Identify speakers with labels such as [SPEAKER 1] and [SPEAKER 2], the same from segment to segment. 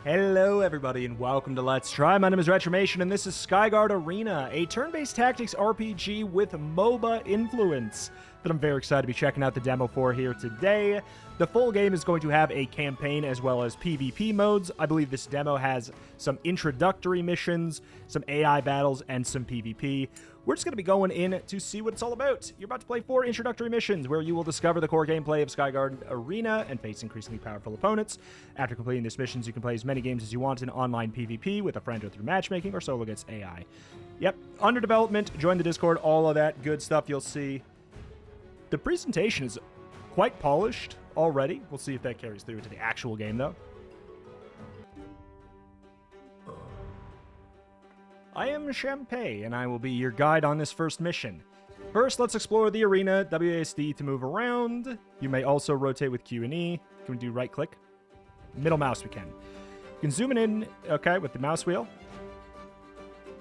[SPEAKER 1] Hello everybody and welcome to Let's Try. My name is Retromation and this is Skygard Arena, a turn-based tactics RPG with MOBA influence that I'm very excited to be checking out the demo for here today. The full game is going to have a campaign as well as PvP modes. I believe this demo has some introductory missions, some AI battles, and some PvP. We're just going to be going in to see what it's all about. You're about to play 4 introductory missions where you will discover the core gameplay of Skygard Arena and face increasingly powerful opponents. After completing these missions, you can play as many games as you want in online PvP with a friend or through matchmaking or solo against AI. Yep, under development, join the Discord, all of that good stuff you'll see. The presentation is quite polished already. We'll see if that carries through into the actual game, though. I am Champagne, and I will be your guide on this first mission. First, let's explore the arena. WASD to move around. You may also rotate with Q and E. Can we do right-click? Middle mouse we can. You can zoom in, okay, with the mouse wheel.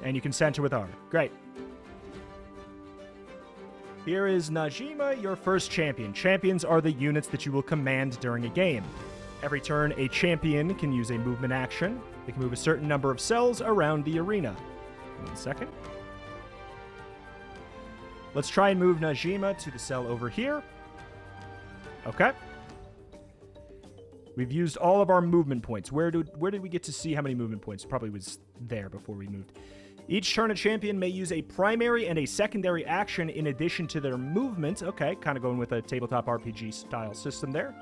[SPEAKER 1] And you can center with R. Great. Here is Najima, your first champion. Champions are the units that you will command during a game. Every turn, a champion can use a movement action. They can move a certain number of cells around the arena. 1 second. Let's try and move Najima to the cell over here. Okay. We've used all of our movement points. Where did we get to see how many movement points? Probably was there before we moved. Each turn, a champion may use a primary and a secondary action in addition to their movement. Okay, kind of going with a tabletop RPG style system there.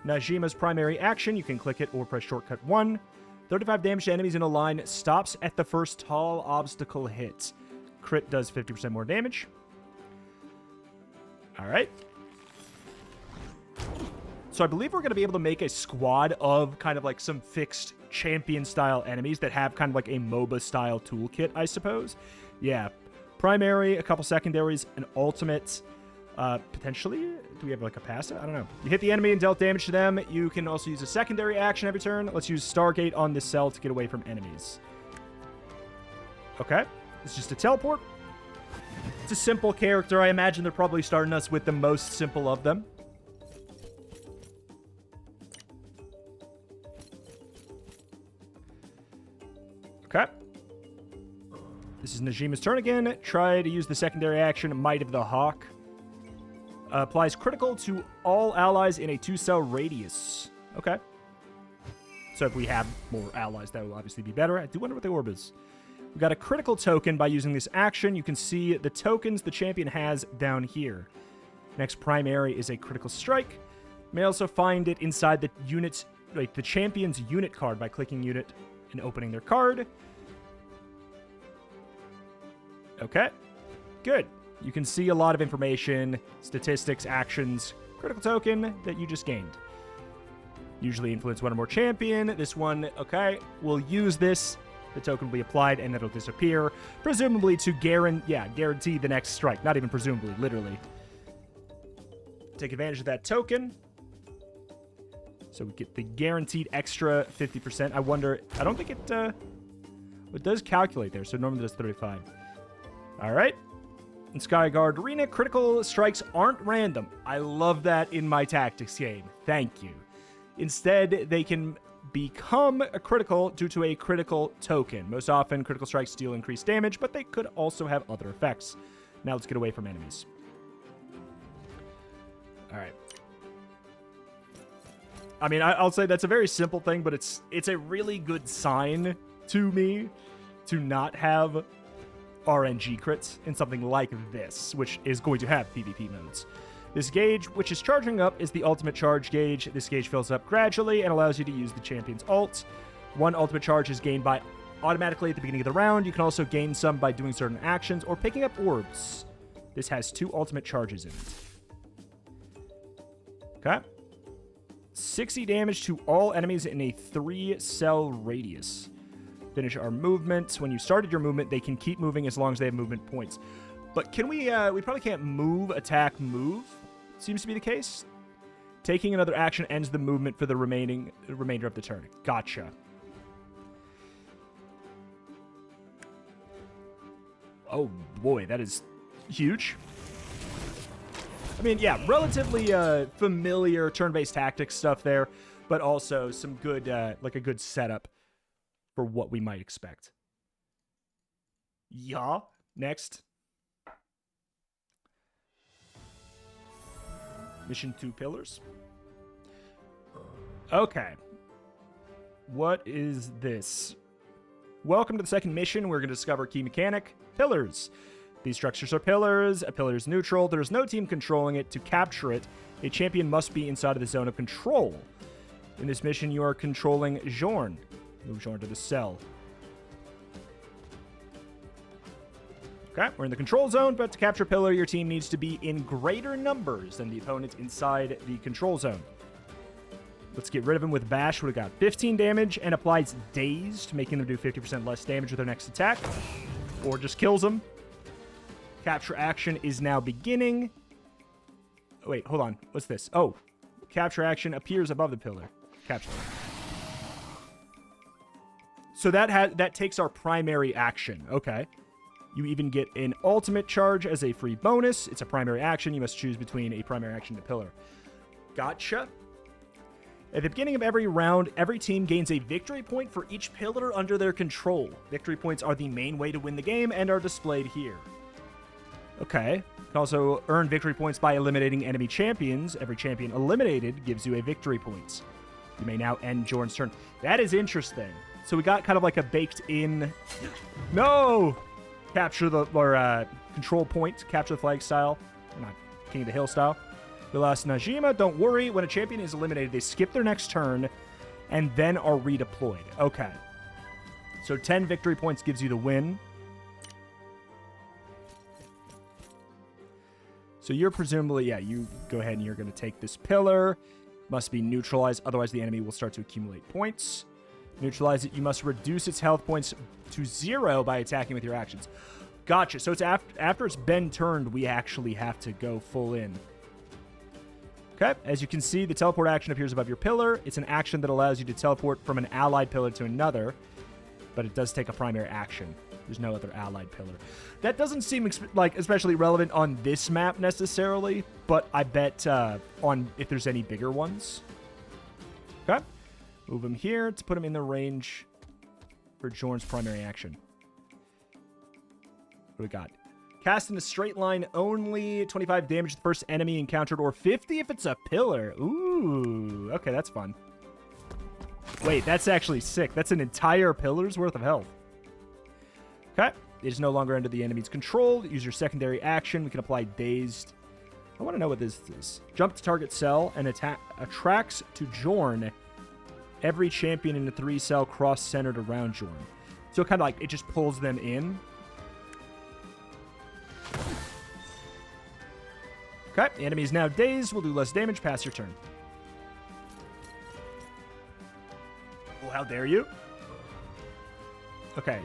[SPEAKER 1] Najima's primary action, you can click it or press shortcut 1. 35 damage to enemies in a line, stops at the first tall obstacle hit. Crit does 50% more damage. Alright. So I believe we're going to be able to make a squad of kind of like some fixed champion-style enemies that have kind of like a MOBA-style toolkit, I suppose. Yeah. Primary, a couple secondaries, an ultimate. Potentially? Do we have like a passive? I don't know. You hit the enemy and dealt damage to them. You can also use a secondary action every turn. Let's use Stargate on this cell to get away from enemies. Okay. It's just a teleport. It's a simple character. I imagine they're probably starting us with the most simple of them. Okay. This is Najima's turn again. Try to use the secondary action, Might of the Hawk. Applies critical to all allies in a 2-cell radius. Okay. So if we have more allies, that will obviously be better. I do wonder what the orb is. We got a critical token by using this action. You can see the tokens the champion has down here. Next primary is a critical strike. You may also find it inside the unit's, like the champion's unit card by clicking unit and opening their card. Okay. Good. You can see a lot of information, statistics, actions, critical token that you just gained. Usually influence one or more champion. This one, okay, we'll use this. The token will be applied and it'll disappear. Presumably to guarantee the next strike. Not even presumably, literally. Take advantage of that token. So we get the guaranteed extra 50%. I wonder, I don't think it does calculate there, so normally it does 35. All right. In Skygard Arena, critical strikes aren't random. I love that in my tactics game. Thank you. Instead, they can become a critical due to a critical token. Most often, critical strikes deal increased damage, but they could also have other effects. Now let's get away from enemies. All right. I mean, I'll say that's a very simple thing, but it's a really good sign to me to not have RNG crits in something like this, which is going to have PvP modes. This gauge, which is charging up, is the ultimate charge gauge. This gauge fills up gradually and allows you to use the champion's ult. 1 ultimate charge is gained by automatically at the beginning of the round. You can also gain some by doing certain actions or picking up orbs. This has 2 ultimate charges in it. Okay. 60 damage to all enemies in a 3-cell radius. Finish our movement. When you started your movement, they can keep moving as long as they have movement points. But can we probably can't move, attack, move. Seems to be the case. Taking another action ends the movement for the remainder of the turn. Gotcha. Oh boy, that is huge. I mean, yeah, relatively familiar turn-based tactics stuff there. but also some good, like a good setup for what we might expect. Yeah. Next. Mission 2 Pillars. Okay. What is this? Welcome to the second mission. We're going to discover key mechanic, pillars. These structures are pillars. A pillar is neutral. There is no team controlling it. To capture it, a champion must be inside of the zone of control. In this mission, you are controlling Jorn. Move Jorn to the cell. Okay, we're in the control zone, but to capture pillar, your team needs to be in greater numbers than the opponent inside the control zone. Let's get rid of him with Bash. We've got 15 damage and applies Dazed, making them do 50% less damage with their next attack. Or just kills them. Capture action is now beginning. Wait, hold on. What's this? Oh, capture action appears above the pillar. Capture. So that takes our primary action. Okay. You even get an ultimate charge as a free bonus. It's a primary action. You must choose between a primary action and a pillar. Gotcha. At the beginning of every round, every team gains a victory point for each pillar under their control. Victory points are the main way to win the game and are displayed here. Okay. You can also earn victory points by eliminating enemy champions. Every champion eliminated gives you a victory point. You may now end Jorn's turn. That is interesting. So we got kind of like a baked-in... No! Capture the... or control point. Capture the flag style. Not King of the Hill style. We lost Najima. Don't worry. When a champion is eliminated, they skip their next turn and then are redeployed. Okay. So 10 victory points gives you the win. So you're presumably, yeah, you go ahead and you're going to take this pillar. Must be neutralized. Otherwise, the enemy will start to accumulate points. Neutralize it. You must reduce its health points to 0 by attacking with your actions. Gotcha. So it's after it's been turned, we actually have to go full in. Okay, as you can see, the teleport action appears above your pillar. It's an action that allows you to teleport from an allied pillar to another, but it does take a primary action. There's no other allied pillar. That doesn't seem like especially relevant on this map necessarily, but I bet on if there's any bigger ones. Okay, move him here to put him in the range for Jorn's primary action. What do we got? Cast in a straight line only, 25 damage to the first enemy encountered, or 50 if it's a pillar. Ooh, okay, that's fun. Wait, that's actually sick. That's an entire pillar's worth of health. Okay, it is no longer under the enemy's control. Use your secondary action. We can apply Dazed. I want to know what this is. Jump to target cell and attracts to Jorn every champion in a 3-cell cross-centered around Jorn. So kind of like it just pulls them in. Okay, the enemy is now dazed. We'll do less damage. Pass your turn. Oh, how dare you? Okay,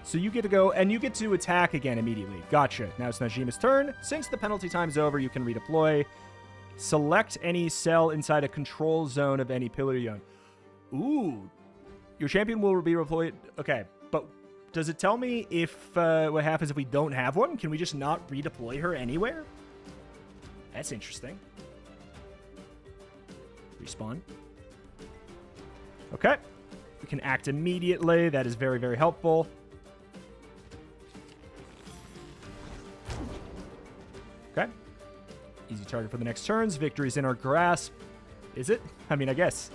[SPEAKER 1] so you get to go, and you get to attack again immediately. Gotcha. Now it's Najima's turn. Since the penalty time's over, you can redeploy. Select any cell inside a control zone of any pillar you own. Ooh. Your champion will be redeployed. Okay, but does it tell me if what happens if we don't have one? Can we just not redeploy her anywhere? That's interesting. Respawn. Okay. We can act immediately. That is very, very helpful. Okay. Easy target for the next turns. Victory's in our grasp. Is it? I mean, I guess.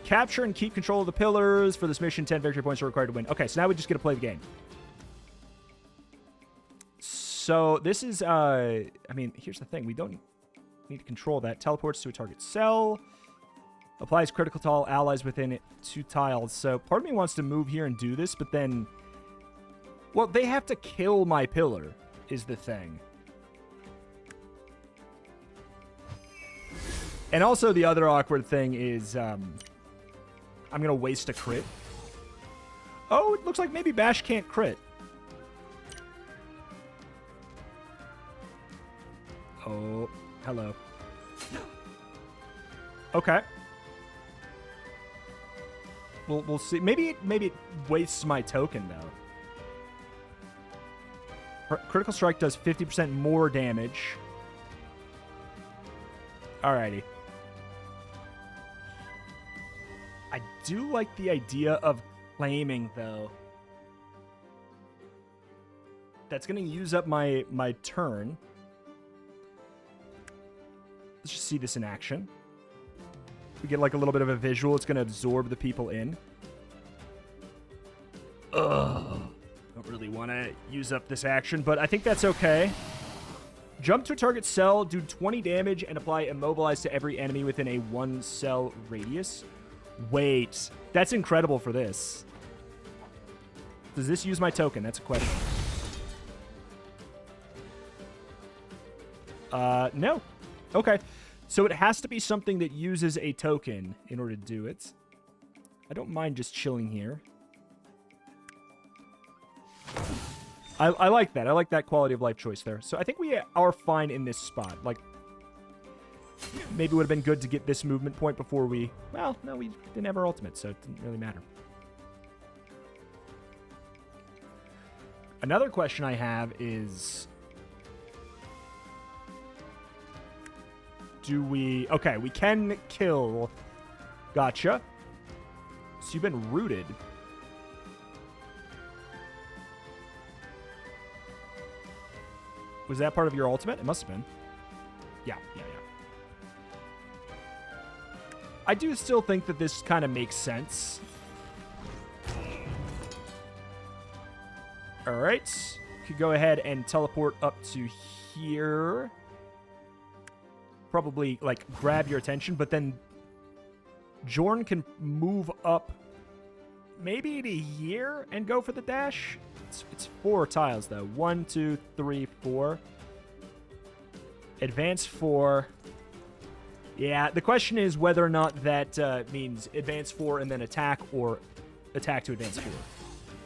[SPEAKER 1] Capture and keep control of the pillars. For this mission, 10 victory points are required to win. Okay, so now we just get to play the game. So this is, I mean, here's the thing. We don't need to control that. Teleports to a target cell. Applies critical to all allies within it 2 tiles. So part of me wants to move here and do this, but then... Well, they have to kill my pillar, is the thing. And also the other awkward thing is, I'm going to waste a crit. Oh, it looks like maybe Bash can't crit. Oh, hello. Okay. We'll see. Maybe it wastes my token though. Critical strike does 50% more damage. Alrighty. do like the idea of claiming, though. That's going to use up my turn. Let's just see this in action. We get like a little bit of a visual. It's going to absorb the people in. Ugh. Don't really want to use up this action, but I think that's okay. Jump to a target cell, do 20 damage, and apply Immobilize to every enemy within a 1-cell radius. Wait, that's incredible for this. Does this use my token? That's a question. No. Okay. So it has to be something that uses a token in order to do it. I don't mind just chilling here. I like that. I like that quality of life choice there. So I think we are fine in this spot. Like, maybe it would have been good to get this movement point before we... Well, no, we didn't have our ultimate, so it didn't really matter. Another question I have is... Do we... Okay, we can kill... Gotcha. So you've been rooted. Was that part of your ultimate? It must have been. Yeah. I do still think that this kind of makes sense. All right. Could go ahead and teleport up to here. Probably, like, grab your attention, but then Jorn can move up maybe to here and go for the dash. It's 4 tiles, though. 1, 2, 3, 4. Advance 4. Yeah, the question is whether or not that means advance 4 and then attack, or attack to advance 4.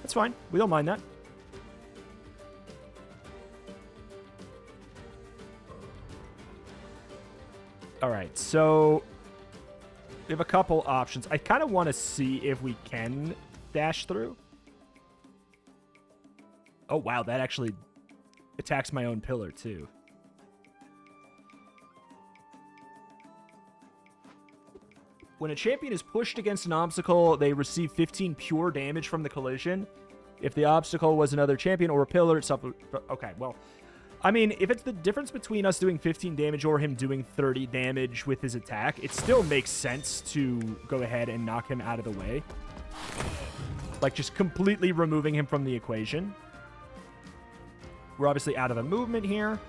[SPEAKER 1] That's fine. We don't mind that. All right, so we have a couple options. I kind of want to see if we can dash through. Oh, wow, that actually attacks my own pillar, too. When a champion is pushed against an obstacle, they receive 15 pure damage from the collision. If the obstacle was another champion or a pillar, it's... Okay, well... I mean, if it's the difference between us doing 15 damage or him doing 30 damage with his attack, it still makes sense to go ahead and knock him out of the way. Like, just completely removing him from the equation. We're obviously out of the movement here.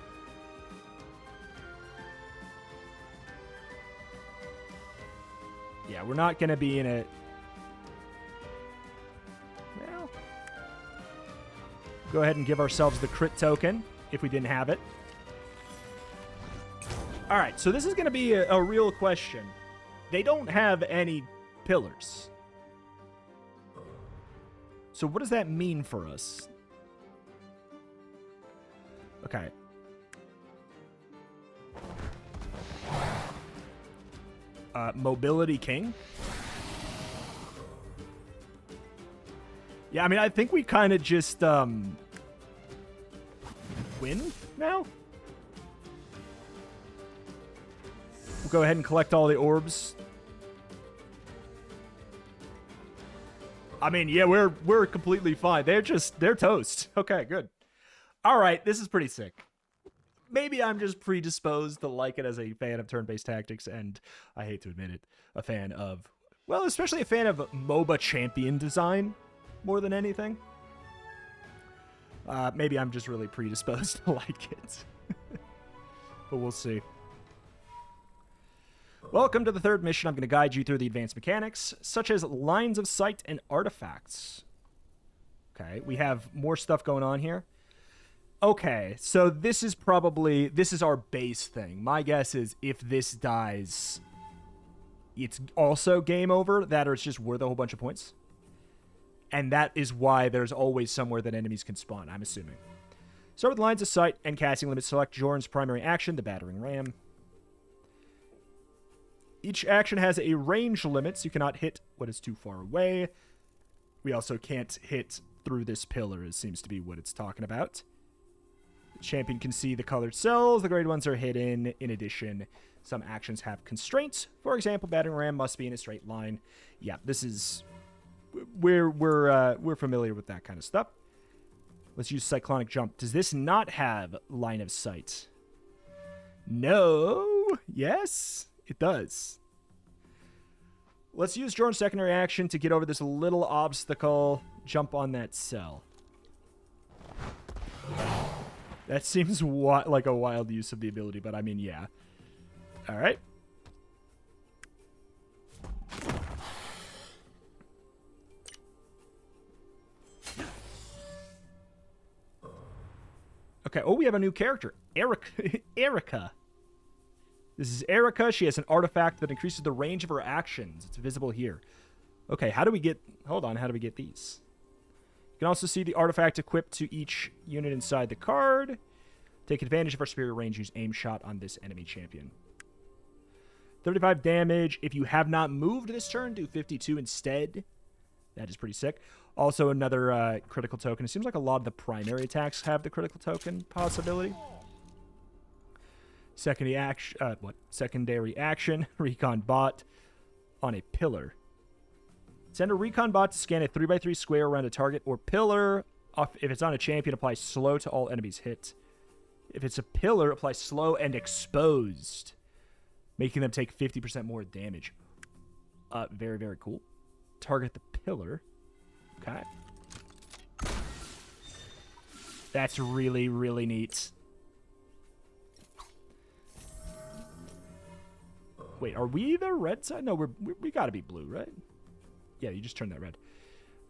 [SPEAKER 1] Yeah, we're not going to be in a... Well... Go ahead and give ourselves the crit token, if we didn't have it. All right, so this is going to be a real question. They don't have any pillars. So what does that mean for us? Okay. Mobility King. Yeah, I mean, I think we kind of just, win now? We'll go ahead and collect all the orbs. I mean, yeah, we're completely fine. They're toast. Okay, good. All right, this is pretty sick. Maybe I'm just predisposed to like it as a fan of turn-based tactics, and I hate to admit it, a fan of, well, especially a fan of MOBA champion design more than anything. Maybe I'm just really predisposed to like it. But we'll see. Welcome to the third mission. I'm going to guide you through the advanced mechanics, such as lines of sight and artifacts. Okay, we have more stuff going on here. Okay, so this is our base thing. My guess is if this dies, it's also game over, that or it's just worth a whole bunch of points. And that is why there's always somewhere that enemies can spawn, I'm assuming. Start with lines of sight and casting limits. Select Jorn's primary action, the Battering Ram. Each action has a range limit, so you cannot hit what is too far away. We also can't hit through this pillar, it seems to be what it's talking about. The champion can see the colored cells. The grayed ones are hidden. In addition, Some actions have constraints. For example, battering ram must be in a straight line. Yeah, this is... We're familiar with that kind of stuff. Let's use Cyclonic Jump. Does this not have line of sight? No. Yes, it does. Let's use Jorn's secondary action to get over this little obstacle. Jump on that cell. That seems like a wild use of the ability, but I mean, yeah. All right. Okay, oh, we have a new character. Erica. This is Erica. She has an artifact that increases the range of her actions. It's visible here. Okay, how do we get... Hold on, how do we get these? You can also see the artifact equipped to each unit inside the card. Take advantage of our superior range. Use aim shot on this enemy champion. 35 damage. If you have not moved this turn, do 52 instead. That is pretty sick. Also, another critical token. It seems like a lot of the primary attacks have the critical token possibility. Secondary action. Recon bot on a pillar. Send a recon bot to scan a 3x3 square around a target or pillar. If it's on a champion, apply slow to all enemies hit. If it's a pillar, apply slow and exposed, making them take 50% more damage. Very, very cool. Target the pillar. Okay. That's really, really neat. Wait, are we the red side? No, we gotta be blue, right? Yeah, you just turn that red.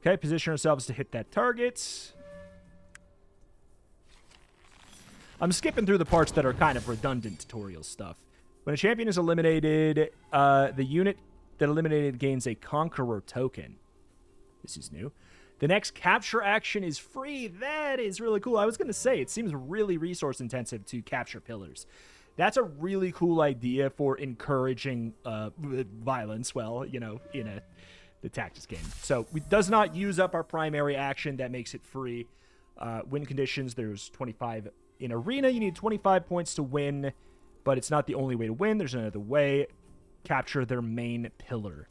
[SPEAKER 1] Okay, position ourselves to hit that target. I'm skipping through the parts that are kind of redundant tutorial stuff. When a champion is eliminated, the unit that eliminated gains a Conqueror token. This is new. The next capture action is free. That is really cool. I was going to say, it seems really resource intensive to capture pillars. That's a really cool idea for encouraging violence, well, you know, in the tactics game. So it does not use up our primary action. That makes it free. Win conditions, there's 25 in arena. You need 25 points to win, but it's not the only way to win. There's another way. Capture their main pillar.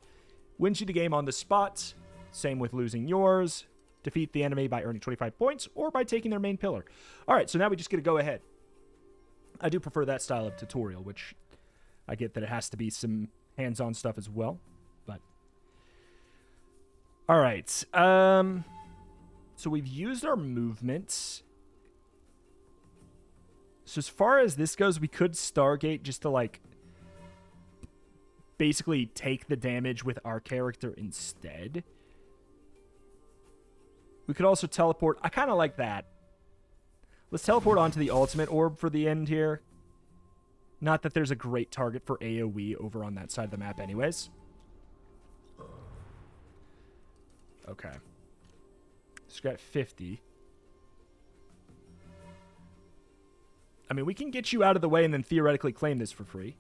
[SPEAKER 1] Wins you the game on the spot. Same with losing yours. Defeat the enemy by earning 25 points or by taking their main pillar. All right, so now we just get to go ahead. I do prefer that style of tutorial, which I get that it has to be some hands-on stuff as well. But all right. So we've used our movements. So as far as this goes, we could Stargate just to, like, basically take the damage with our character instead. We could also teleport. I kind of like that. Let's teleport onto the ultimate orb for the end here. Not that there's a great target for AoE over on that side of the map anyways. Okay. Just got 50. I mean, we can get you out of the way and then theoretically claim this for free.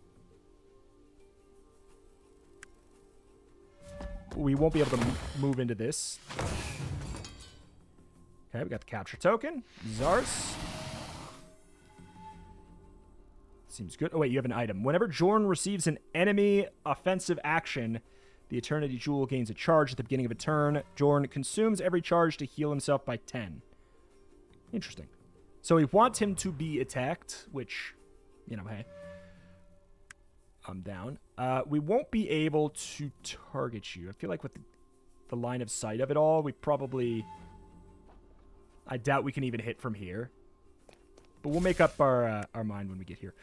[SPEAKER 1] We won't be able to move into this. Okay, we got the capture token. Zars. Seems good. Oh, wait, you have an item. Whenever Jorn receives an enemy offensive action, the Eternity Jewel gains a charge at the beginning of a turn. Jorn consumes every charge to heal himself by 10. Interesting. So we want him to be attacked, which, you know, hey. I'm down. We won't be able to target you. I feel like with the line of sight of it all, we probably... I doubt we can even hit from here. But we'll make up our mind when we get here.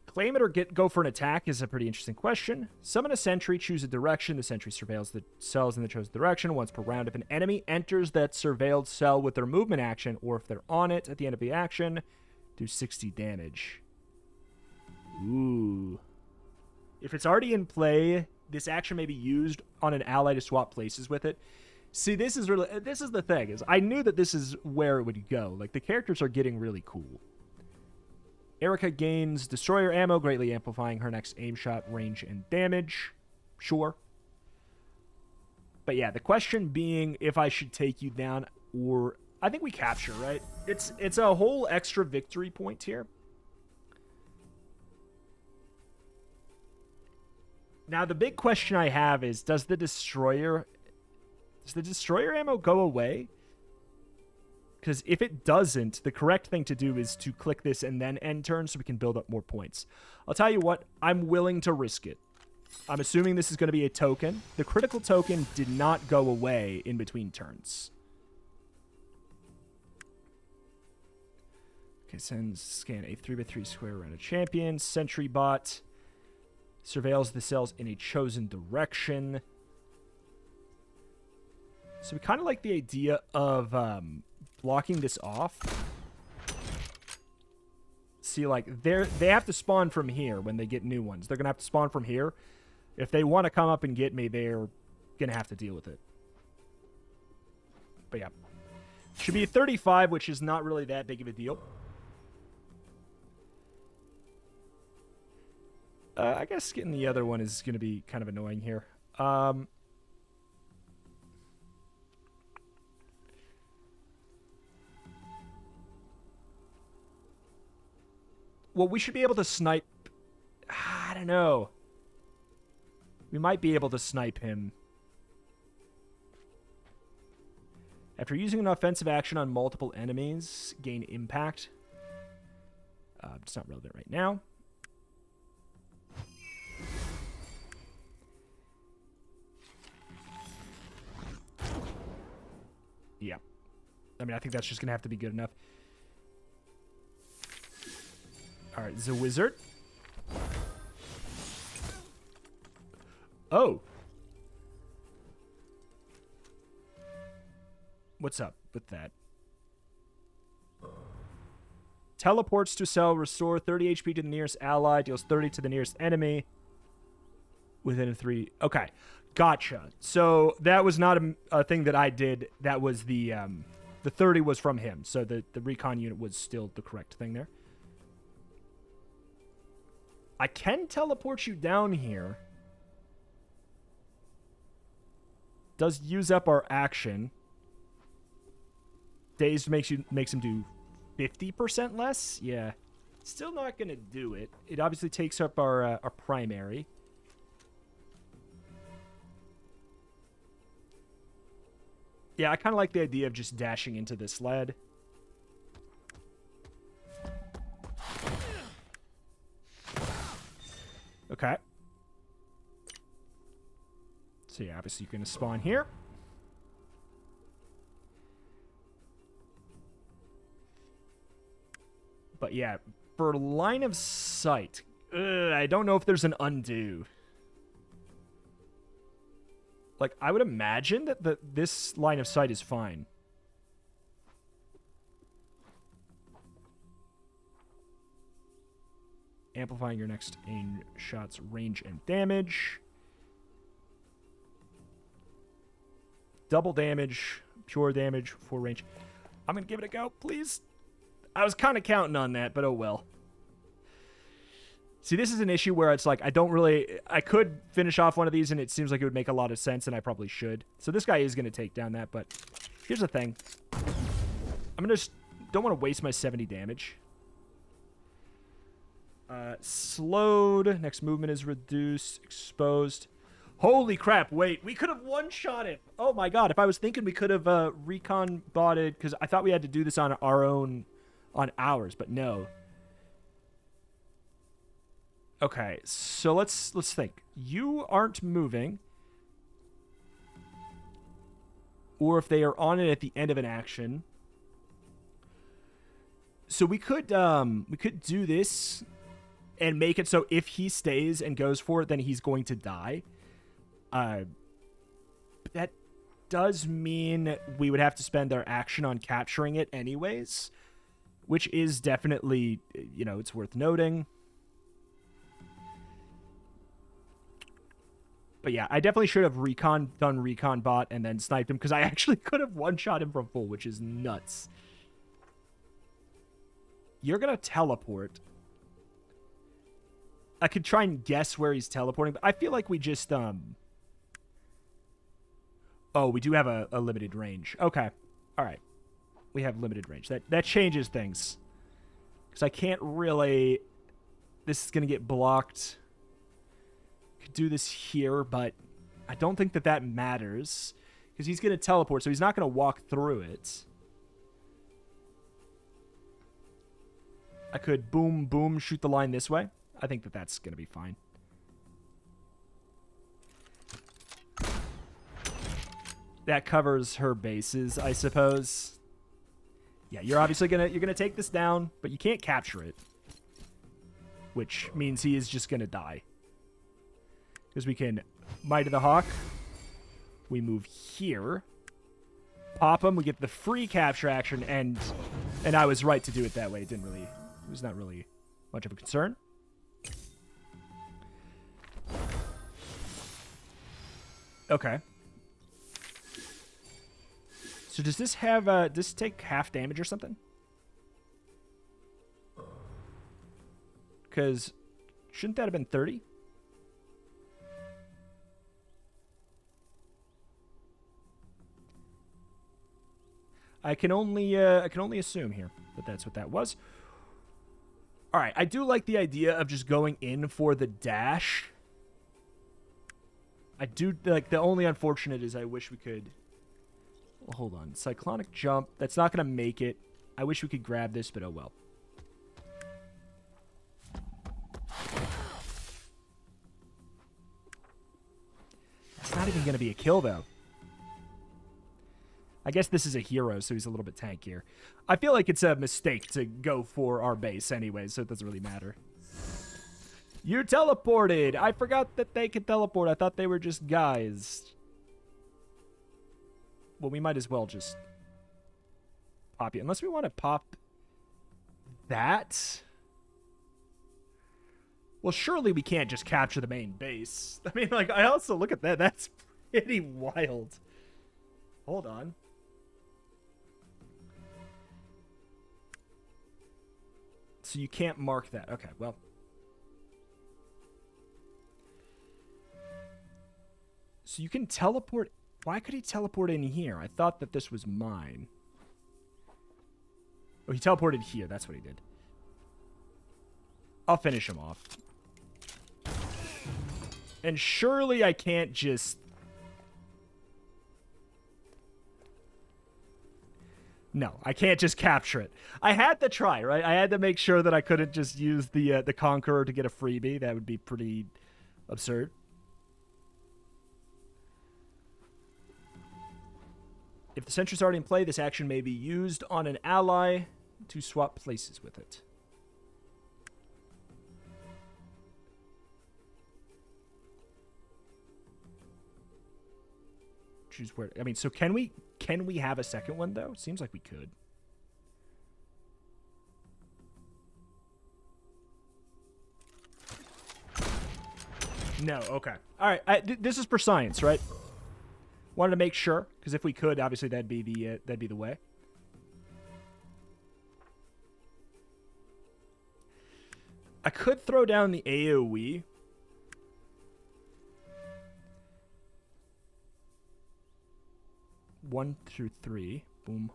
[SPEAKER 1] Claim it or go for an attack is a pretty interesting question. Summon a sentry, choose a direction. The sentry surveils the cells in the chosen direction once per round. If an enemy enters that surveilled cell with their movement action, or if they're on it at the end of the action, do 60 damage. Ooh. If it's already in play, this action may be used on an ally to swap places with it. See, this is the thing, is I knew that this is where it would go. Like, the characters are getting really cool. Erica gains destroyer ammo, greatly amplifying her next aim shot range and damage. Sure. But yeah, the question being if I should take you down or I think we capture, right? It's a whole extra victory point here. Now, the big question I have is, does the destroyer ammo go away? Because if it doesn't, the correct thing to do is to click this and then end turn so we can build up more points. I'll tell you what, I'm willing to risk it. I'm assuming this is going to be a token. The critical token did not go away in between turns. Okay, scan a 3x3 square around a champion. Sentry bot surveils the cells in a chosen direction. So we kind of like the idea of blocking this off. See, like, they have to spawn from here when they get new ones. They're going to have to spawn from here. If they want to come up and get me, they're going to have to deal with it. But yeah. Should be 35, which is not really that big of a deal. I guess getting the other one is going to be kind of annoying here. Well, we should be able to snipe. I don't know. We might be able to snipe him. After using an offensive action on multiple enemies, gain impact. It's not relevant right now. Yeah. I mean, I think that's just going to have to be good enough. All right, the wizard. Oh. What's up with that? Teleports to cell, restore 30 HP to the nearest ally, deals 30 to the nearest enemy within 3. Okay, gotcha. So that was not a thing that I did. That was the 30 was from him. So the recon unit was still the correct thing there. I can teleport you down here. Does use up our action. Dazed makes him do 50% less? Yeah. Still not going to do it. It obviously takes up our primary. Yeah, I kind of like the idea of just dashing into this lead. Okay. So yeah, obviously you're going to spawn here. But yeah, for line of sight, I don't know if there's an undo. Like, I would imagine that this line of sight is fine. Amplifying your next aim shot's range and damage. Double damage, pure damage, full range. I'm going to give it a go, please. I was kind of counting on that, but oh well. See, this is an issue where it's like, I could finish off one of these and it seems like it would make a lot of sense and I probably should. So this guy is going to take down that, but here's the thing. I'm going to don't want to waste my 70 damage. Slowed. Next movement is reduced. Exposed. Holy crap, wait. We could have one-shot it. Oh my god, if I was thinking we could have recon botted, because I thought we had to do this on our own, on ours, but no. Okay, so let's think. You aren't moving. Or if they are on it at the end of an action. So we could do this and make it so if he stays and goes for it, then he's going to die. That does mean we would have to spend our action on capturing it anyways, which is definitely, you know, it's worth noting. But yeah, I definitely should have done recon bot and then sniped him, because I actually could have one-shot him from full, which is nuts. You're going to teleport. I could try and guess where he's teleporting, but I feel like we just, Oh, we do have a limited range. Okay. All right. we have limited range. That changes things. Because I can't really... This is going to get blocked. Could do this here, but I don't think that matters. Because he's going to teleport, so he's not going to walk through it. I could boom, boom, shoot the line this way. I think that's going to be fine. That covers her bases, I suppose. Yeah, you're obviously you're gonna take this down, but you can't capture it. Which means he is just gonna die. Because we can Might of the Hawk. We move here. Pop him, we get the free capture action, and I was right to do it that way. It was not really much of a concern. Okay. So does this have, does this take half damage or something? Because shouldn't that have been 30? I can only assume here that that's what that was. All right, I do like the idea of just going in for the dash. I do, like, the only unfortunate is I wish we could... Well, hold on. Cyclonic Jump. That's not going to make it. I wish we could grab this, but oh well. That's not even going to be a kill, though. I guess this is a hero, so he's a little bit tankier. I feel like it's a mistake to go for our base anyway, so it doesn't really matter. You teleported! I forgot that they could teleport. I thought they were just guys. Well, we might as well just pop you. Unless we want to pop that. Well, surely we can't just capture the main base. I mean, like, I also look at that. That's pretty wild. Hold on. So you can't mark that. Okay, well. So you can teleport. Why could he teleport in here? I thought that this was mine. Oh, he teleported here. That's what he did. I'll finish him off. And surely I can't just... No, I can't just capture it. I had to try, right? I had to make sure that I couldn't just use the Conqueror to get a freebie. That would be pretty absurd. If the sentry's already in play, this action may be used on an ally to swap places with it. Choose where. I mean, so can we have a second one though? Seems like we could. No. Okay. All right. This is for science, right? Wanted to make sure, because if we could, obviously that'd be the way. I could throw down the AoE. One through three. Boom.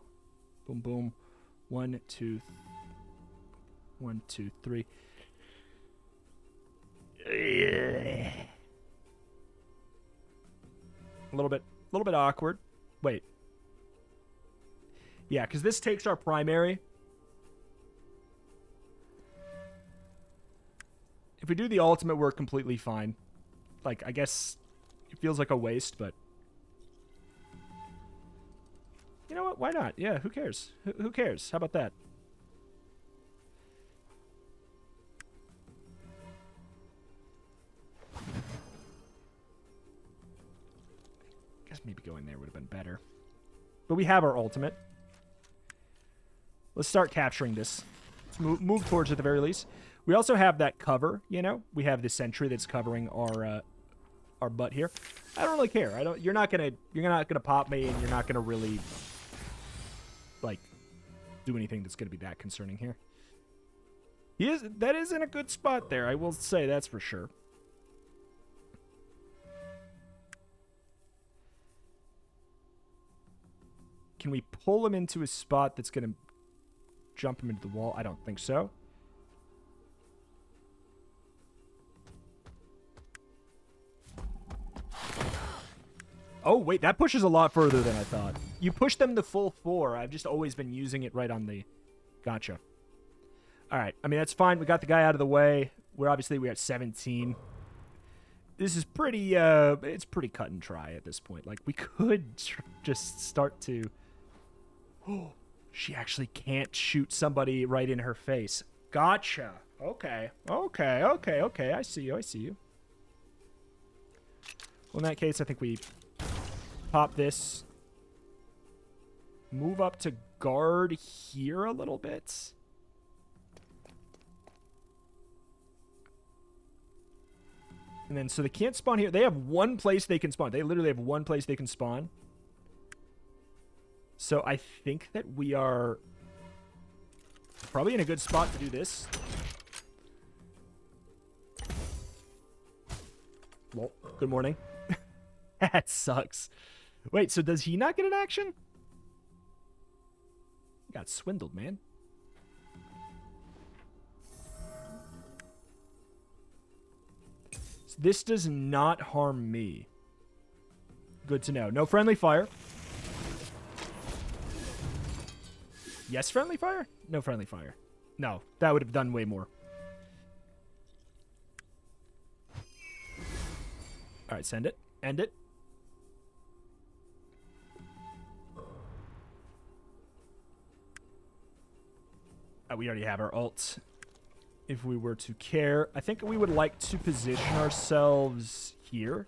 [SPEAKER 1] Boom, boom. 1, 2. 1, 2, 3. A little bit awkward. Wait. Yeah, because this takes our primary. If we do the ultimate, we're completely fine. Like, I guess it feels like a waste, but... You know what? Why not? Yeah, who cares? Who cares? How about that? Guess maybe going there would have been better. But we have our ultimate. Let's start capturing this. Let's move towards it at the very least. We also have that cover, you know? We have the sentry that's covering our butt here. I don't really care. You're not gonna pop me, and you're not gonna really like do anything that's gonna be that concerning here. That is in a good spot there, I will say, that's for sure. Can we pull him into a spot that's going to jump him into the wall? I don't think so. Oh, wait, that pushes a lot further than I thought. You push them the full 4. I've just always been using it right on the... Gotcha. All right. I mean, that's fine. We got the guy out of the way. We're at 17. This is pretty, it's pretty cut and dry at this point. Like, we could just start to... Oh, she actually can't shoot somebody right in her face. Gotcha. Okay. I see you. Well, in that case, I think we... Pop this. Move up to guard here a little bit. And then, so they can't spawn here. They have one place they can spawn. They literally have one place they can spawn. So I think that we are probably in a good spot to do this. Well, good morning. That sucks. Wait, so does he not get an action? Got swindled, man. So this does not harm me. Good to know. No friendly fire. Yes, friendly fire? No friendly fire. No, that would have done way more. All right, send it. End it. We already have our ult. If we were to care, I think we would like to position ourselves here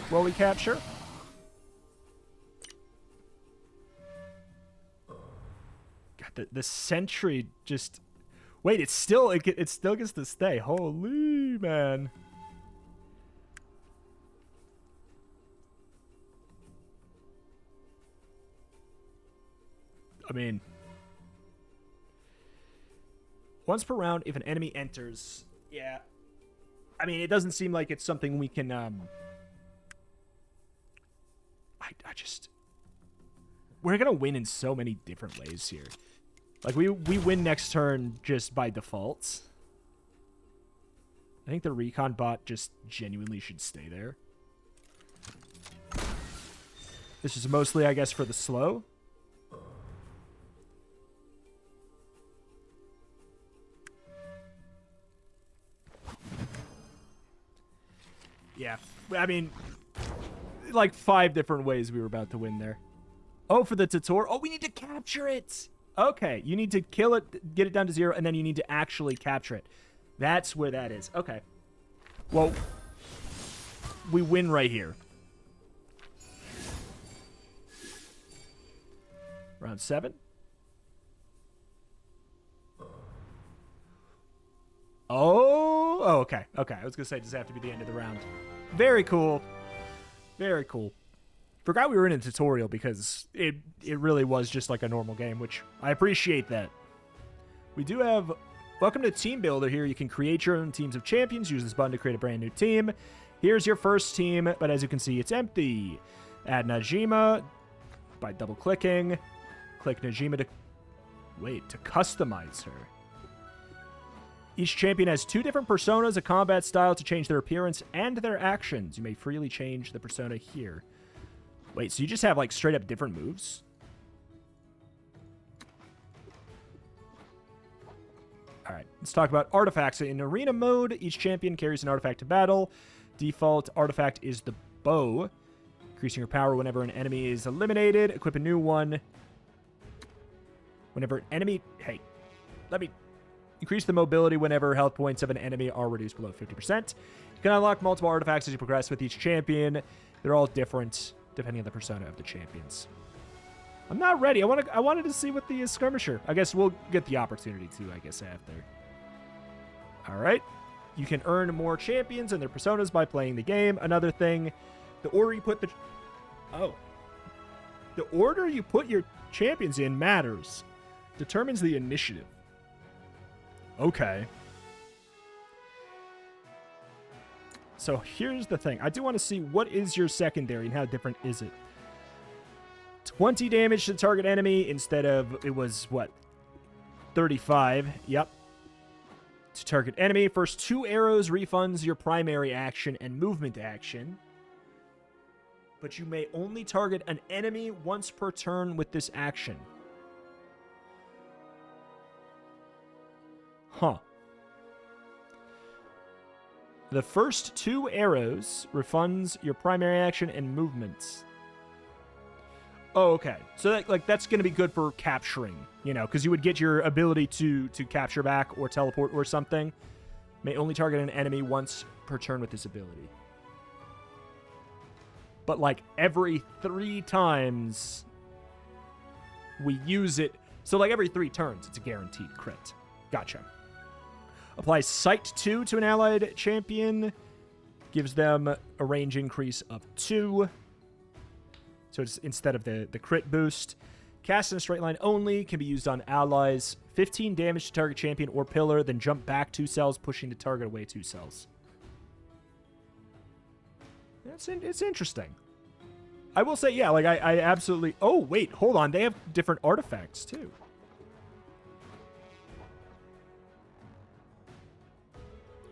[SPEAKER 1] while we capture. God, the sentry just... Wait, it still gets to stay. Holy man. I mean... Once per round, if an enemy enters... Yeah. I mean, it doesn't seem like it's something we can... I just... We're going to win in so many different ways here. Like, we win next turn just by default. I think the recon bot just genuinely should stay there. This is mostly, I guess, for the slow. Yeah, I mean, like 5 different ways we were about to win there. Oh, for the tutorial. Oh, we need to capture it. Okay, you need to kill it, get it down to 0, and then you need to actually capture it. That's where that is. Okay. Well, we win right here. Round 7. Oh, okay. Okay, I was going to say, does it have to be the end of the round? Very cool. Very cool. Forgot we were in a tutorial because it really was just like a normal game, which I appreciate that. We do have... Welcome to Team Builder here. You can create your own teams of champions. Use this button to create a brand new team. Here's your first team, but as you can see, it's empty. Add Najima by double-clicking. Click Najima to... Wait, to customize her. Each champion has 2 different personas, a combat style to change their appearance and their actions. You may freely change the persona here. Wait, so you just have, like, straight-up different moves? All right, let's talk about artifacts. In arena mode, each champion carries an artifact to battle. Default artifact is the bow. Increasing your power whenever an enemy is eliminated. Equip a new one. Whenever an enemy... Hey, let me... Increase the mobility whenever health points of an enemy are reduced below 50%. You can unlock multiple artifacts as you progress with each champion. They're all different depending on the persona of the champions. I'm not ready. I wanted to see what the skirmisher. I guess we'll get the opportunity to, I guess, after. All right. You can earn more champions and their personas by playing the game. Another thing, the order you put the... Oh. The order you put your champions in matters. Determines the initiative. Okay. So here's the thing. I do want to see what is your secondary and how different is it. 20 damage to the target enemy instead of, it was, what, 35. Yep. To target enemy. First 2 arrows refunds your primary action and movement action. But you may only target an enemy once per turn with this action. Huh. The first 2 arrows refunds your primary action and movements. Oh, okay. So that's going to be good for capturing, you know, because you would get your ability to capture back or teleport or something. May only target an enemy once per turn with this ability. But like every 3 times we use it. So like every 3 turns, it's a guaranteed crit. Gotcha. Applies Sight 2 to an allied champion. Gives them a range increase of 2. So it's instead of the crit boost. Cast in a straight line only. Can be used on allies. 15 damage to target champion or pillar. Then jump back 2 cells, pushing the target away 2 cells. It's interesting. I will say, yeah, like I absolutely... Oh, wait, hold on. They have different artifacts, too.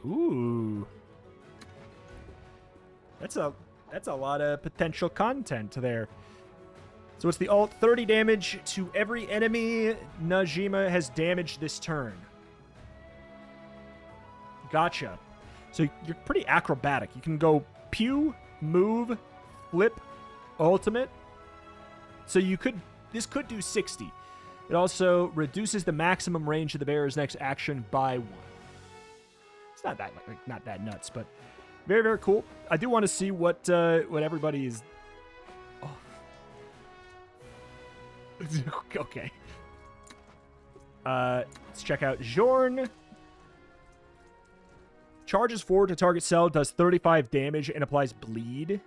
[SPEAKER 1] Ooh. That's a lot of potential content there. So what's the alt? 30 damage to every enemy Najima has damaged this turn. Gotcha. So you're pretty acrobatic. You can go pew, move, flip, ultimate. So this could do 60. It also reduces the maximum range of the bearer's next action by 1. It's not that nuts, but very, very cool. I do want to see what everybody is. Oh. Okay. Let's check out Jorn. Charges forward to target cell, does 35 damage, and applies bleed.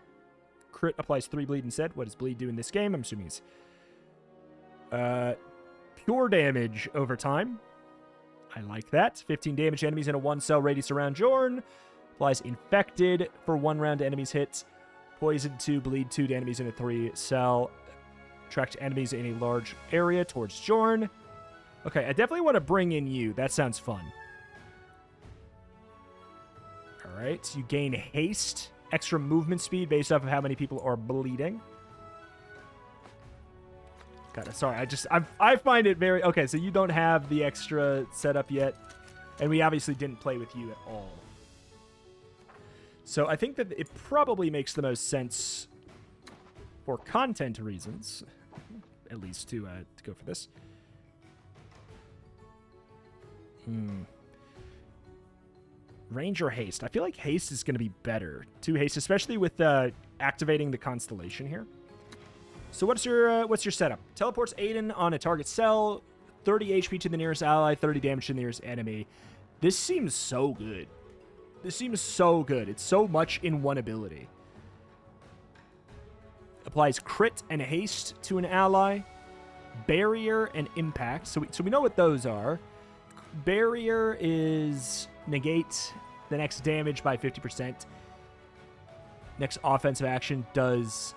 [SPEAKER 1] Crit applies 3 bleed instead. What does bleed do in this game? I'm assuming it's pure damage over time. I like that. 15 damage to enemies in a 1-cell radius around Jorn. Applies infected for 1 round to enemies hit. Poison 2, bleed 2 to enemies in a 3-cell. Attract enemies in a large area towards Jorn. Okay, I definitely want to bring in you. That sounds fun. All right, you gain haste, extra movement speed based off of how many people are bleeding. God, sorry, I find it very... Okay, so you don't have the extra setup yet, and we obviously didn't play with you at all. So I think that it probably makes the most sense for content reasons, at least to go for this. Range or haste? I feel like haste is going to be better. 2 haste, especially with activating the constellation here. So what's your setup? Teleports Aiden on a target cell, 30 HP to the nearest ally, 30 damage to the nearest enemy. This seems so good. This seems so good. It's so much in one ability. Applies crit and haste to an ally, barrier and impact. So we know what those are. Barrier is negate the next damage by 50%. Next offensive action does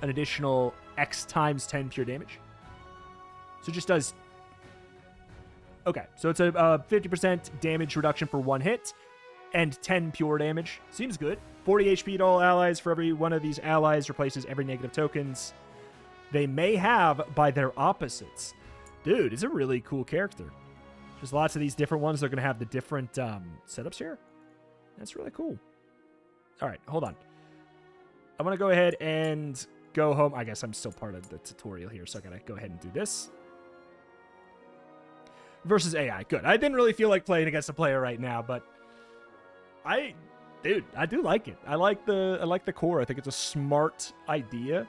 [SPEAKER 1] an additional X times 10 pure damage. So it just does... Okay, so it's a 50% damage reduction for 1 hit and 10 pure damage. Seems good. 40 HP to all allies. For every one of these allies replaces every negative tokens they may have by their opposites. Dude, it's a really cool character. There's lots of these different ones. They're going to have the different setups here. That's really cool. All right, hold on. I want to go ahead and go home. I guess I'm still part of the tutorial here, so I got to go ahead and do this. Versus AI. Good. I didn't really feel like playing against a player right now, but I do like it. I like the core. I think it's a smart idea.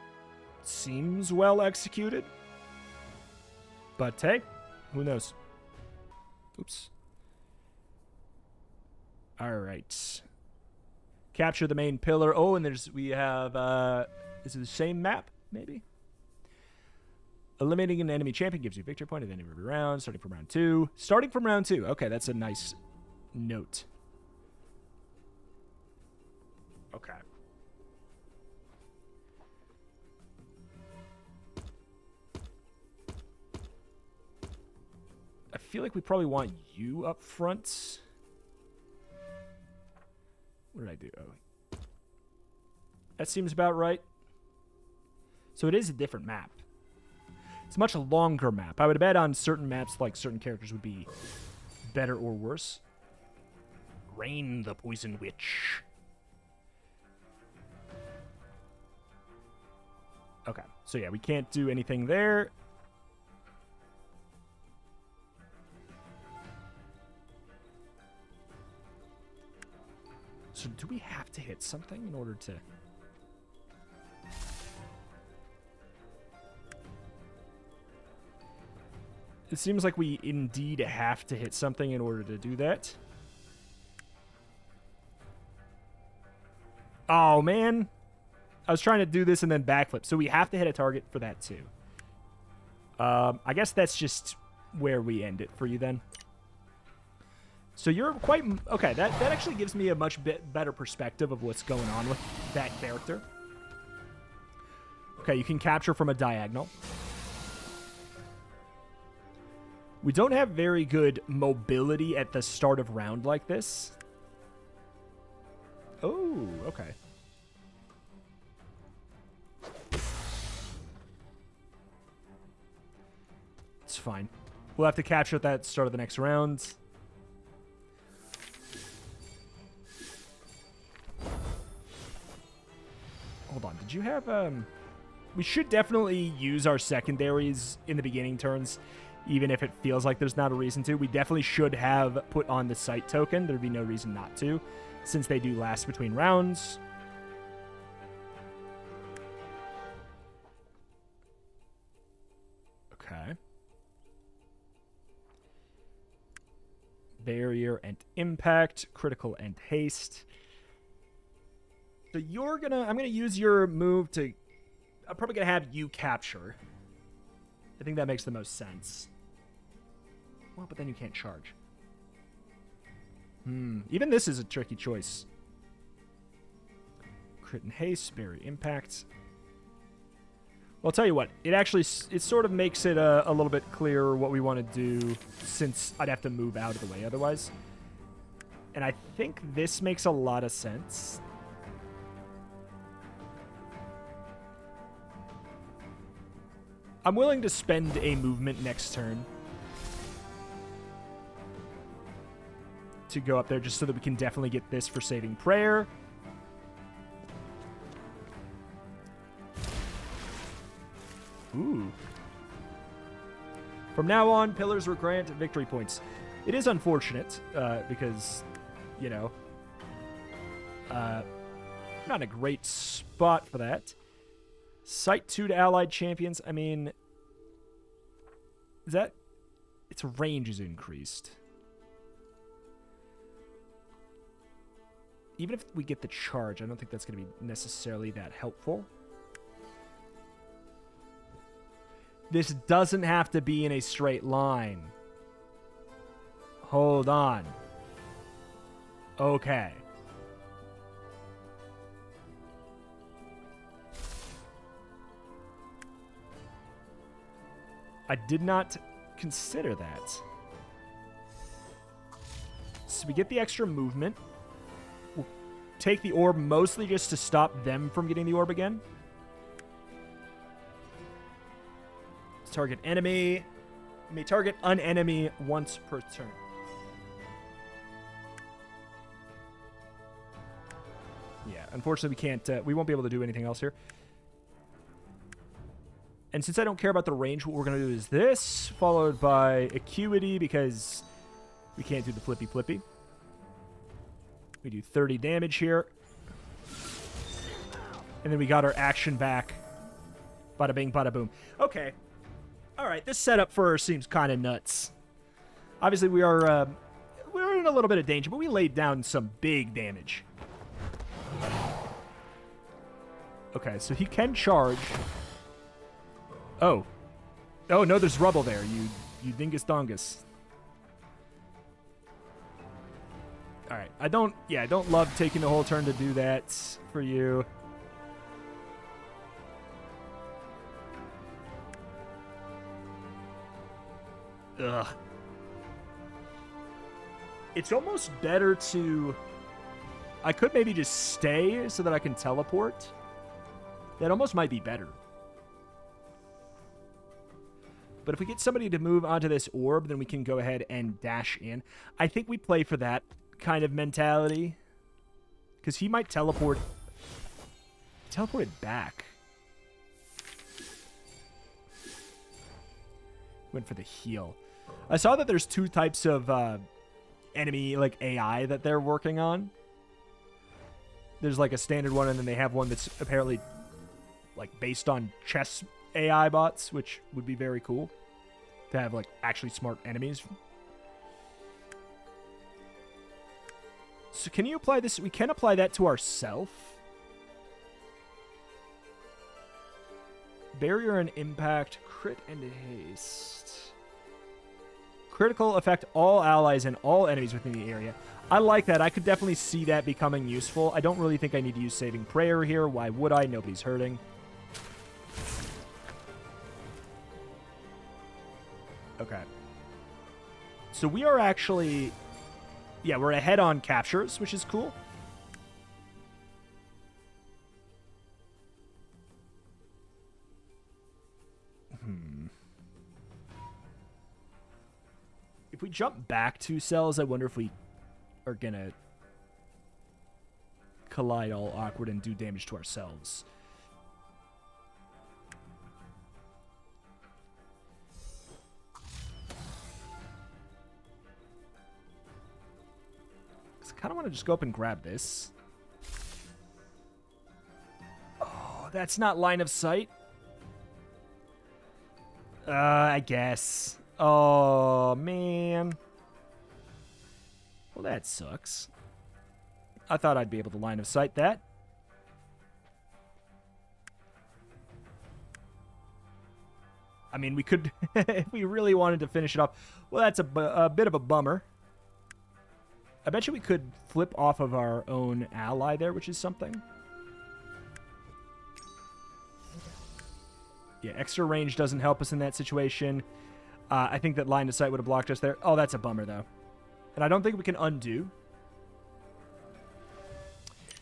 [SPEAKER 1] Seems well executed. But hey, who knows? Oops. All right. Capture the main pillar. Oh, and we have, is it the same map, maybe? Eliminating an enemy champion gives you a victory point at the end of every round, starting from round 2. Starting from round 2. Okay, that's a nice note. Okay. feel like we probably want you up front. What did I do? Oh. That seems about right. So it is a different map. It's a much longer map. I would bet on certain maps, like certain characters would be better or worse. Rain the Poison Witch. Okay, so yeah, we can't do anything there. So do we have to hit something in order to... It seems like we indeed have to hit something in order to do that. Oh, man. I was trying to do this and then backflip. So we have to hit a target for that, too. I guess that's just where we end it for you, then. So you're quite... Okay, that actually gives me a much better perspective of what's going on with that character. Okay, you can capture from a diagonal. We don't have very good mobility at the start of round like this. Oh, okay. It's fine. We'll have to capture at that start of the next round. Hold on, did you have... We should definitely use our secondaries in the beginning turns, even if it feels like there's not a reason to. We definitely should have put on the sight token. There'd be no reason not to, since they do last between rounds. Okay. Barrier and impact, critical and haste. So you're gonna... I'm gonna use your move to... I'm probably gonna have you capture. I think that makes the most sense. Well, but then you can't charge. Even this is a tricky choice. Crit and haste, barrier impact. Well, I'll tell you what. It sort of makes it a little bit clearer what we want to do, since I'd have to move out of the way otherwise. And I think this makes a lot of sense. I'm willing to spend a movement next turn to go up there just so that we can definitely get this for saving prayer. Ooh. From now on, pillars will grant victory points. It is unfortunate because, you know, not a great spot for that. Sight 2 to allied champions. I mean, is that... Its range is increased. Even if we get the charge, I don't think that's going to be necessarily that helpful. This doesn't have to be in a straight line. Hold on. Okay. I did not consider that. So we get the extra movement. We'll take the orb mostly just to stop them from getting the orb again. Target enemy. You may target an enemy once per turn. Yeah, unfortunately we can't, we won't be able to do anything else here. And since I don't care about the range, what we're going to do is this, followed by Acuity, because we can't do the flippy. We do 30 damage here. And then we got our action back. Bada bing, bada boom. Okay. All right, this setup for her seems kind of nuts. Obviously, we're in a little bit of danger, but we laid down some big damage. Okay, so he can charge. Oh. Oh, no, there's rubble there, you dingus dongus. All right, I don't love taking the whole turn to do that for you. Ugh. It's almost better to... I could maybe just stay so that I can teleport. That almost might be better. But if we get somebody to move onto this orb, then we can go ahead and dash in. I think we play for that kind of mentality. Because he might teleport... Teleport it back. Went for the heal. I saw that there's 2 types of enemy, like, AI that they're working on. There's, like, a standard one, and then they have one that's apparently, like, based on chess AI bots, which would be very cool to have, like, actually smart enemies. So can you apply this? We can apply that to ourselves. Barrier and impact, crit and haste. Critical affect all allies and all enemies within the area. I like that. I could definitely see that becoming useful. I don't really think I need to use Saving Prayer here. Why would I? Nobody's hurting. Okay. So we are actually... Yeah, we're ahead on captures, which is cool. If we jump back 2 cells, I wonder if we are going to collide all awkward and do damage to ourselves. I kind of want to just go up and grab this. Oh, that's not line of sight. I guess. Oh, man. Well, that sucks. I thought I'd be able to line of sight that. I mean, we could, if we really wanted to finish it off. Well, that's a bit of a bummer. I bet you we could flip off of our own ally there, which is something. Yeah, extra range doesn't help us in that situation. I think that line of sight would have blocked us there. Oh, that's a bummer, though. And I don't think we can undo.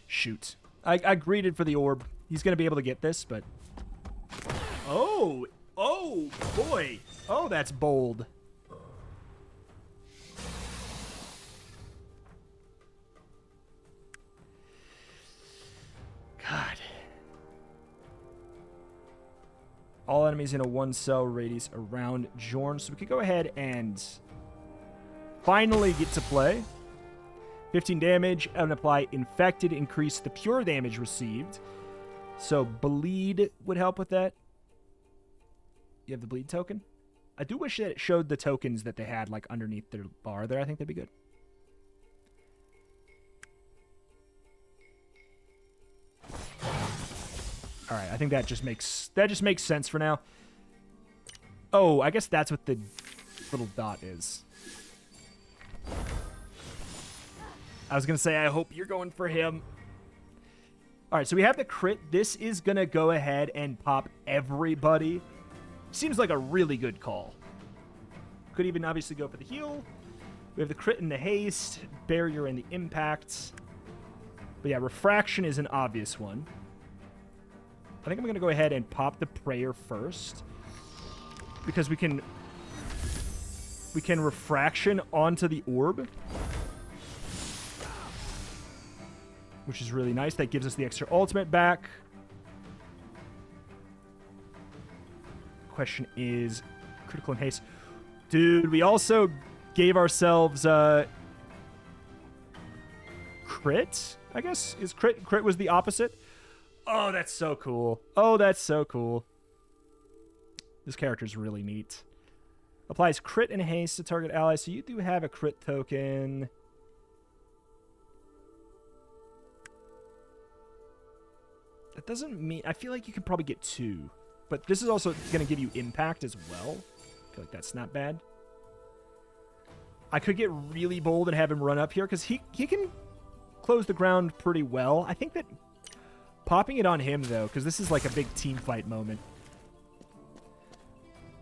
[SPEAKER 1] Shoot. I greeted for the orb. He's going to be able to get this, but... Oh! Oh, boy! Oh, that's bold. God. All enemies in a 1-cell radius around Jorn. So we could go ahead and finally get to play. 15 damage and apply infected. Increase the pure damage received. So bleed would help with that. You have the bleed token? I do wish that it showed the tokens that they had like underneath their bar there. I think that'd be good. All right, I think that just makes sense for now. Oh, I guess that's what the little dot is. I was going to say, I hope you're going for him. All right, so we have the crit. This is going to go ahead and pop everybody. Seems like a really good call. Could even obviously go for the heal. We have the crit and the haste, barrier and the impact. But yeah, refraction is an obvious one. I think I'm going to go ahead and pop the prayer first. Because we can refraction onto the orb. Which is really nice. That gives us the extra ultimate back. Question is critical and haste. Dude, we also gave ourselves crit, I guess. Is crit was the opposite. Oh, that's so cool. Oh, that's so cool. This character's really neat. Applies crit and haste to target allies. So you do have a crit token. That doesn't mean... I feel like you could probably get 2. But this is also going to give you impact as well. I feel like that's not bad. I could get really bold and have him run up here. Because he can close the ground pretty well. I think that... Popping it on him, though, because this is like a big team fight moment.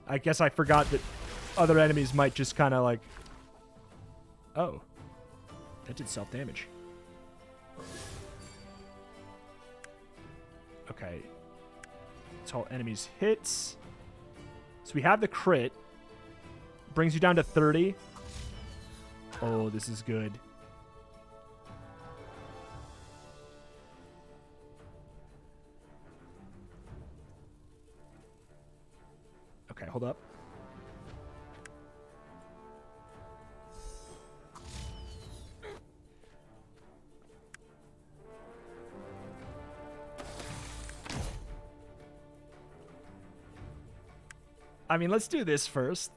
[SPEAKER 1] I guess I forgot that other enemies might just kind of like... Oh. That did self-damage. Okay. It's all enemies hits. So we have the crit. Brings you down to 30. Oh, this is good. Okay, hold up. I mean, let's do this first.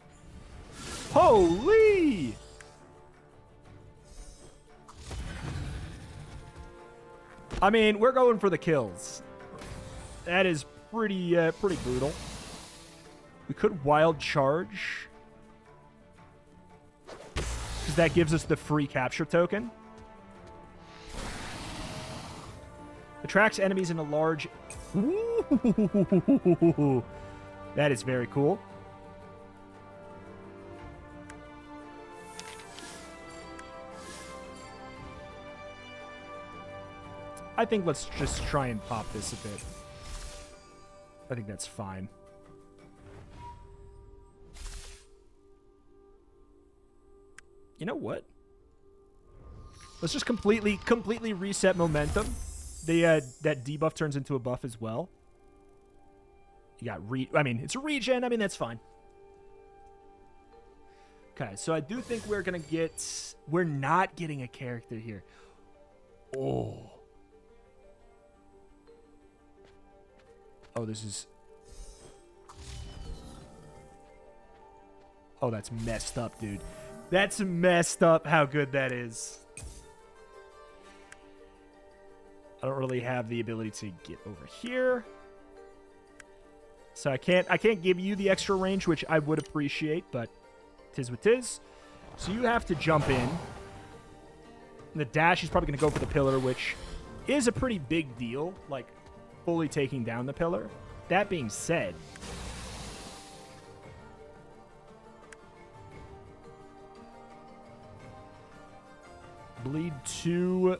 [SPEAKER 1] Holy! I mean, we're going for the kills. That is pretty brutal. We could wild charge, because that gives us the free capture token. Attracts enemies in a large... Ooh. That is very cool. I think let's just try and pop this a bit. I think that's fine. You know what? Let's just completely reset momentum. That debuff turns into a buff as well. You got it's a regen. I mean, that's fine. Okay, so I do think we're gonna get... We're not getting a character here. Oh. Oh, this is... Oh, that's messed up, dude. That's messed up how good that is. I don't really have the ability to get over here. So I can't give you the extra range, which I would appreciate, but tis what tis. So you have to jump in. And the dash, he's probably going to go for the pillar, which is a pretty big deal, like fully taking down the pillar. That being said, bleed 2.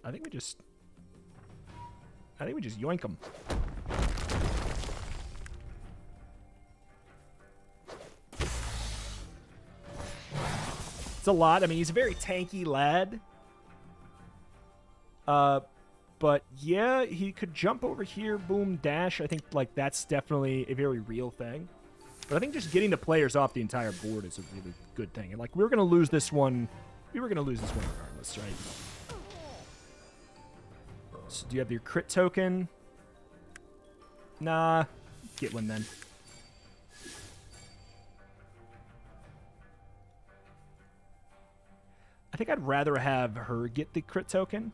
[SPEAKER 1] I think we just yoink him. It's a lot. I mean, he's a very tanky lad. But yeah, he could jump over here, boom, dash. I think like that's definitely a very real thing. But I think just getting the players off the entire board is a really good thing. And like we were gonna lose this one. We were gonna lose this one regardless, right? So do you have your crit token? Nah. Get one then. I think I'd rather have her get the crit token.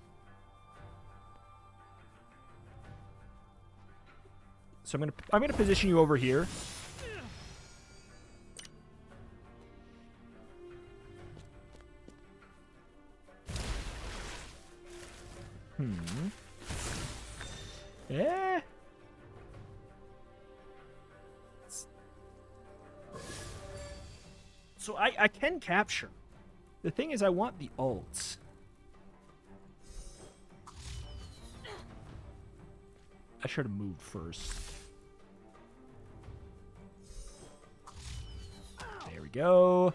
[SPEAKER 1] So I'm gonna position you over here. Yeah. So I can capture. The thing is, I want the ults. I should have moved first. There we go.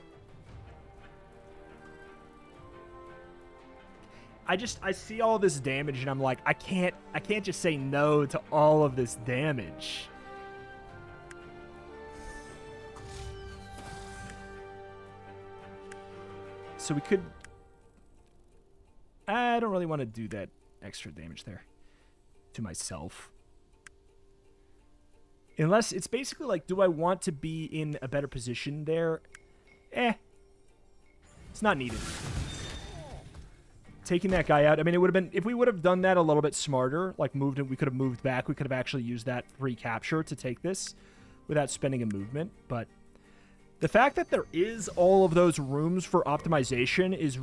[SPEAKER 1] I see all this damage and I'm like, I can't just say no to all of this damage. So we could... I don't really want to do that extra damage there to myself. Unless it's basically like, do I want to be in a better position there? It's not needed. Taking that guy out, I mean, it would have been... If we would have done that a little bit smarter, like moved it, we could have moved back. We could have actually used that free capture to take this without spending a movement. But the fact that there is all of those rooms for optimization is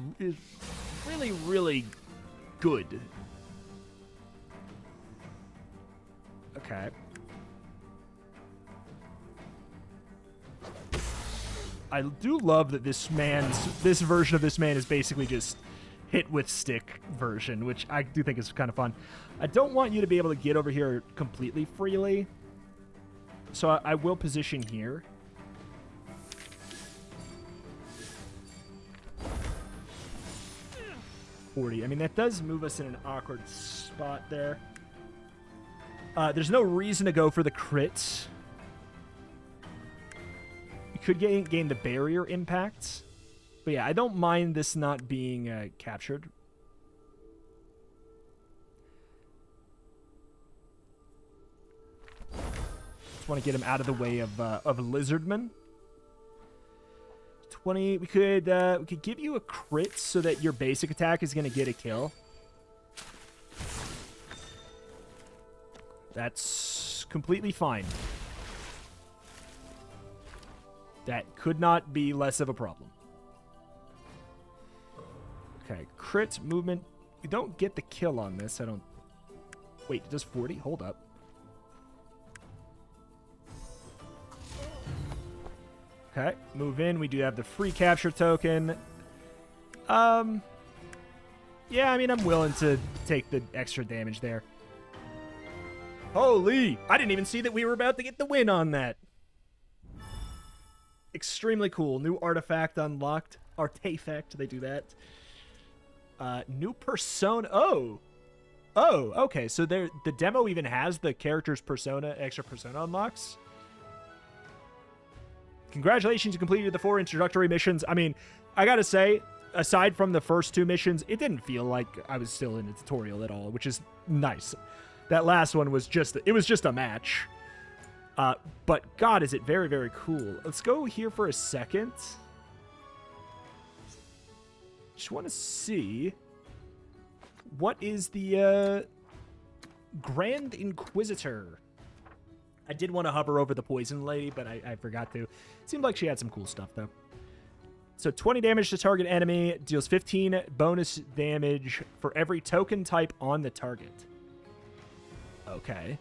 [SPEAKER 1] really, really good. Okay. I do love that this version of this man is basically just hit with stick version, which I do think is kind of fun. I don't want you to be able to get over here completely freely, so I will position here. I mean, that does move us in an awkward spot there. There's no reason to go for the crits. You could gain the barrier impact. But yeah, I don't mind this not being captured. Just want to get him out of the way of Lizardman. 20. We could give you a crit so that your basic attack is going to get a kill. That's completely fine. That could not be less of a problem. Okay, crit movement. We don't get the kill on this. I don't. Wait, it does 40? Hold up. Okay, move in. We do have the free capture token. Yeah, I mean, I'm willing to take the extra damage there. Holy! I didn't even see that we were about to get the win on that. Extremely cool. New artifact unlocked. Artifact, they do that. New persona. Oh, okay. So the demo even has the character's persona, extra persona unlocks. Congratulations, you completed the 4 introductory missions. I mean, I gotta say, aside from the first 2 missions, it didn't feel like I was still in a tutorial at all, which is nice. That last one was just a match. But God, is it very, very cool. Let's go here for a second. Just want to see what is the Grand Inquisitor. I did want to hover over the Poison Lady, but I forgot to. Seemed like she had some cool stuff, though. So 20 damage to target enemy, deals 15 bonus damage for every token type on the target. Okay.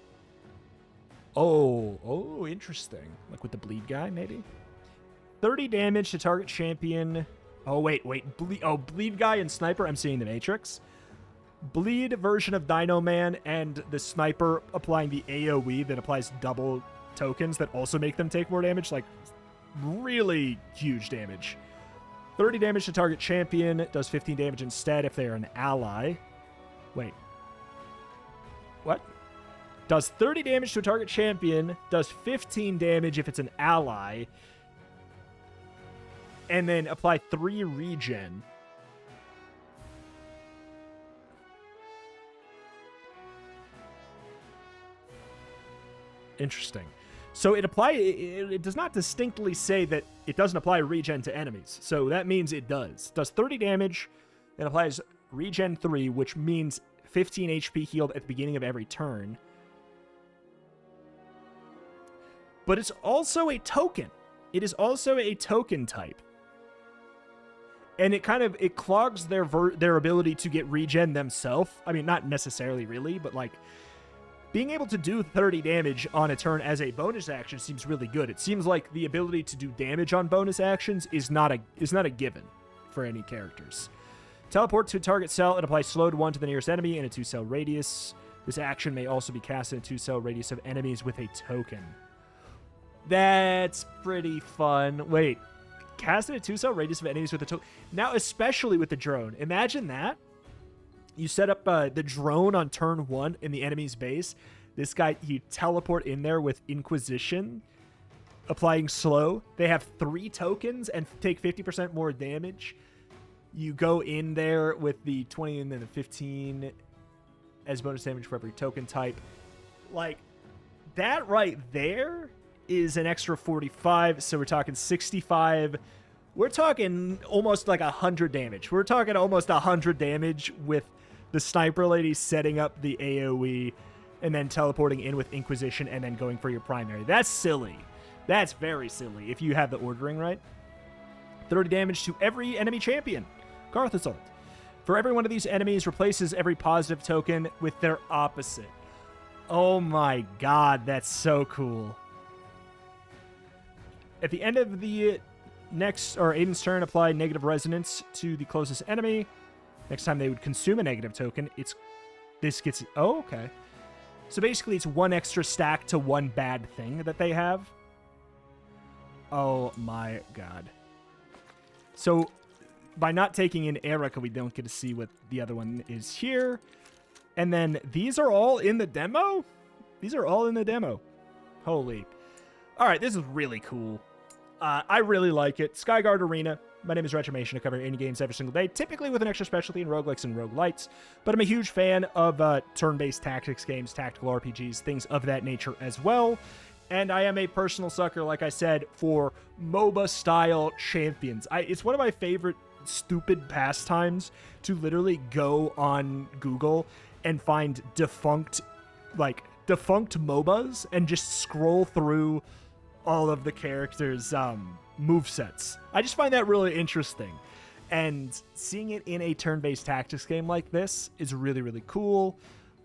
[SPEAKER 1] Oh, interesting. Like with the bleed guy, maybe? 30 damage to target champion. Oh, wait. Bleed guy and sniper. I'm seeing the Matrix. Bleed version of Dino Man and the sniper applying the AoE that applies double tokens that also make them take more damage. Like, really huge damage. 30 damage to target champion. Does 15 damage instead if they're an ally. Wait. What? Does 30 damage to a target champion. Does 15 damage if it's an ally. And then apply 3 regen. Interesting. So it does not distinctly say that it doesn't apply regen to enemies. So that means it does. Does 30 damage. It applies regen 3, which means 15 HP healed at the beginning of every turn. But it's also a token. It is also a token type. And it clogs their ability to get regen themselves. I mean, not necessarily really, but like being able to do 30 damage on a turn as a bonus action seems really good. It seems like the ability to do damage on bonus actions is not a given for any characters. Teleport to a target cell and apply slowed 1 to the nearest enemy in a 2-cell radius. This action may also be cast in a 2-cell radius of enemies with a token. That's pretty fun. Wait, cast in a 2-cell radius of enemies with a token. Now, especially with the drone. Imagine that. You set up the drone on turn 1 in the enemy's base. This guy, you teleport in there with Inquisition, applying slow. They have 3 tokens and take 50% more damage. You go in there with the 20 and then the 15 as bonus damage for every token type. Like, that right there is an extra 45, so we're talking 65. We're talking almost like 100 damage. We're talking almost 100 damage with the sniper lady setting up the AoE and then teleporting in with Inquisition and then going for your primary. That's silly. That's very silly if you have the ordering right. 30 damage to every enemy champion. Garth Assault. For every one of these enemies, replaces every positive token with their opposite. Oh my god, that's so cool. At the end of the Next, or Aiden's turn, apply negative resonance to the closest enemy. Next time they would consume a negative token, this gets... Oh, okay. So basically, it's one extra stack to one bad thing that they have. Oh my god. So, by not taking in Erica, we don't get to see what the other one is here. And then, these are all in the demo? These are all in the demo. Holy. Alright, this is really cool. I really like it. Skygard Arena. My name is Retromation. I cover indie games every single day, typically with an extra specialty in roguelikes and roguelites. But I'm a huge fan of turn-based tactics games, tactical RPGs, things of that nature as well. And I am a personal sucker, like I said, for MOBA-style champions. It's one of my favorite stupid pastimes to literally go on Google and find defunct MOBAs and just scroll through all of the characters' movesets. I just find that really interesting. And seeing it in a turn-based tactics game like this is really, really cool.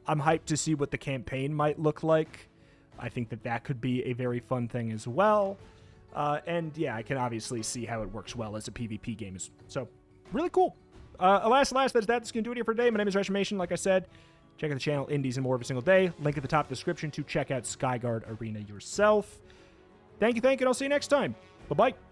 [SPEAKER 1] I'm hyped to see what the campaign might look like. I think that could be a very fun thing as well. And yeah, I can obviously see how it works well as a PvP game. So, really cool. That's going to do it here for today. My name is Retromation, like I said. Check out the channel, Indies and more every single day. Link at the top of the description to check out Skygard Arena yourself. Thank you, and I'll see you next time. Bye-bye.